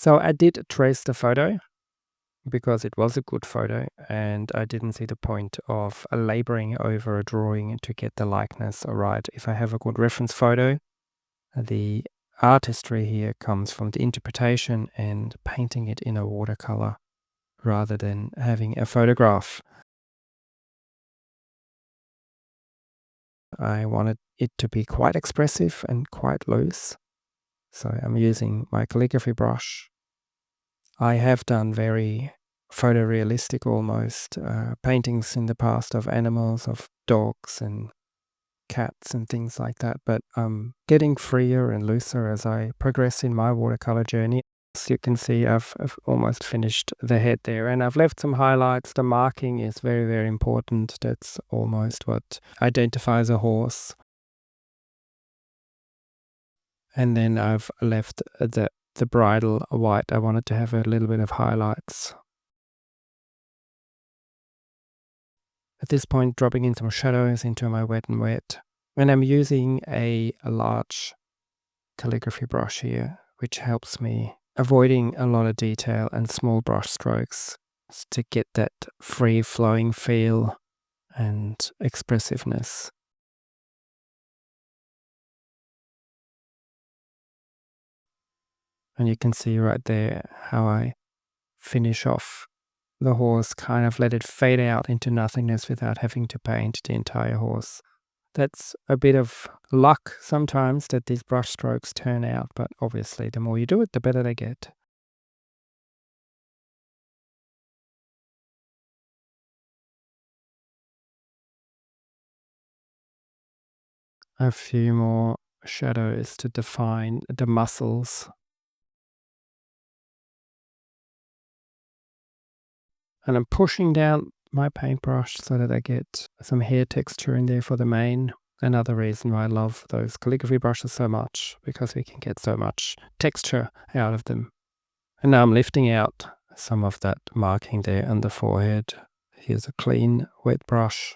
So I did trace the photo because it was a good photo, and I didn't see the point of laboring over a drawing to get the likeness right. If I have a good reference photo, the artistry here comes from the interpretation and painting it in a watercolor rather than having a photograph. I wanted it to be quite expressive and quite loose, so I'm using my calligraphy brush. I have done very photorealistic almost paintings in the past of animals, of dogs and cats and things like that, but I'm getting freer and looser as I progress in my watercolor journey. As you can see, I've almost finished the head there, and I've left some highlights. The marking is very, very important. That's almost what identifies a horse. And then I've left the bridle white. I wanted to have a little bit of highlights. At this point, dropping in some shadows into my wet and wet. And I'm using a large calligraphy brush here, which helps me avoiding a lot of detail and small brush strokes to get that free flowing feel and expressiveness. And you can see right there how I finish off the horse, kind of let it fade out into nothingness without having to paint the entire horse. That's a bit of luck sometimes that these brush strokes turn out, but obviously the more you do it, the better they get. A few more shadows to define the muscles. And I'm pushing down my paintbrush so that I get some hair texture in there for the mane. Another reason why I love those calligraphy brushes so much, because we can get so much texture out of them. And now I'm lifting out some of that marking there on the forehead. Here's a clean, wet brush.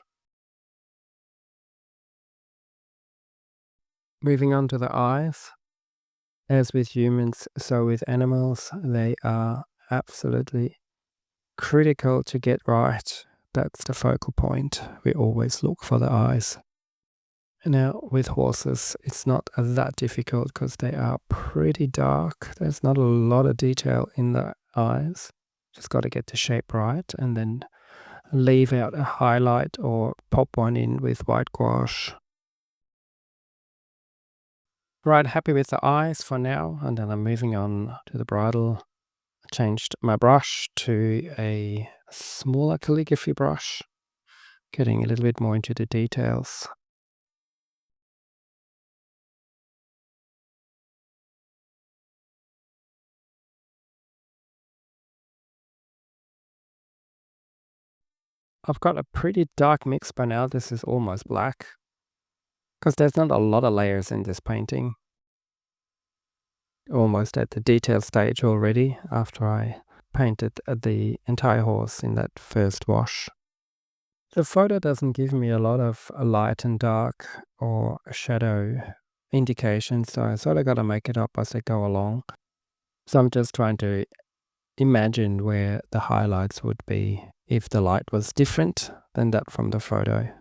Moving on to the eyes. As with humans, so with animals, they are absolutely critical to get right. That's the focal point. We always look for the eyes. Now, with horses, it's not that difficult because they are pretty dark. There's not a lot of detail in the eyes. Just got to get the shape right and then leave out a highlight or pop one in with white gouache. Right, happy with the eyes for now, and then I'm moving on to the bridle. I changed my brush to a smaller calligraphy brush, getting a little bit more into the details. I've got a pretty dark mix by now. This is almost black because there's not a lot of layers in this painting. Almost at the detail stage already after I painted the entire horse in that first wash. The photo doesn't give me a lot of light and dark or shadow indications, so I sort of got to make it up as I go along. So I'm just trying to imagine where the highlights would be if the light was different than that from the photo,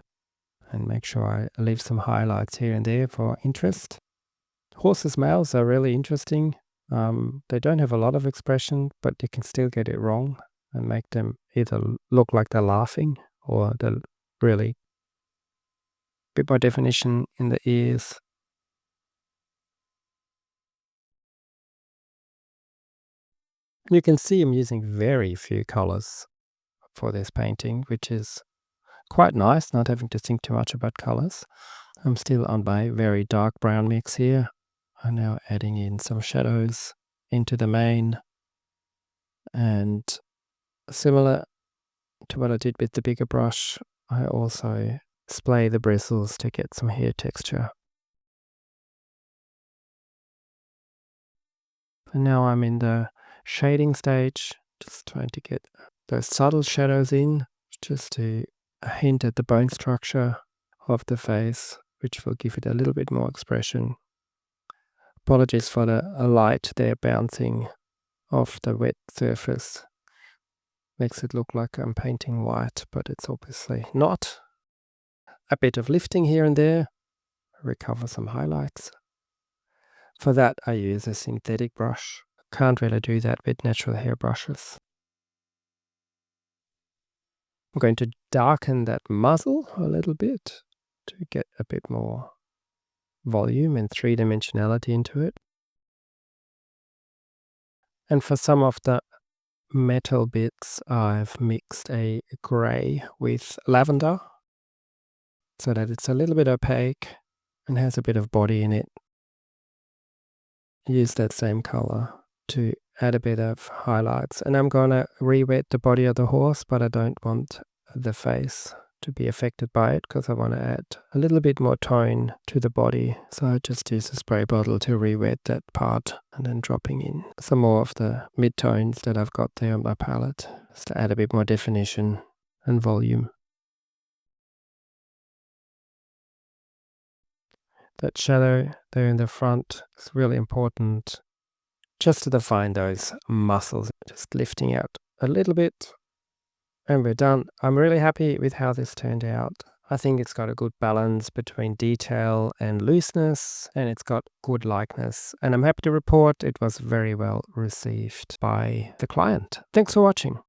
and make sure I leave some highlights here and there for interest. Horses' mouths are really interesting. They don't have a lot of expression, but you can still get it wrong and make them either look like they're laughing or they're really bit more definition in the ears. You can see I'm using very few colors for this painting, which is quite nice, not having to think too much about colors. I'm still on my very dark brown mix here. I'm now adding in some shadows into the mane, and similar to what I did with the bigger brush, I also splay the bristles to get some hair texture. And now I'm in the shading stage, just trying to get those subtle shadows in, just to hint at the bone structure of the face, which will give it a little bit more expression. Apologies for the light there bouncing of the wet surface. Makes it look like I'm painting white, but it's obviously not. A bit of lifting here and there, recover some highlights. For that I use a synthetic brush. Can't really do that with natural hair brushes. I'm going to darken that muzzle a little bit to get a bit more volume and three-dimensionality into it. And for some of the metal bits, I've mixed a grey with lavender so that it's a little bit opaque and has a bit of body in it. Use that same color to add a bit of highlights. And I'm gonna re-wet the body of the horse, but I don't want the face to be affected by it because I want to add a little bit more tone to the body. So I just use a spray bottle to re-wet that part and then dropping in some more of the mid-tones that I've got there on my palette just to add a bit more definition and volume. That shadow there in the front is really important just to define those muscles, just lifting out a little bit. And we're done. I'm really happy with how this turned out. I think it's got a good balance between detail and looseness, and it's got good likeness. And I'm happy to report it was very well received by the client. Thanks for watching.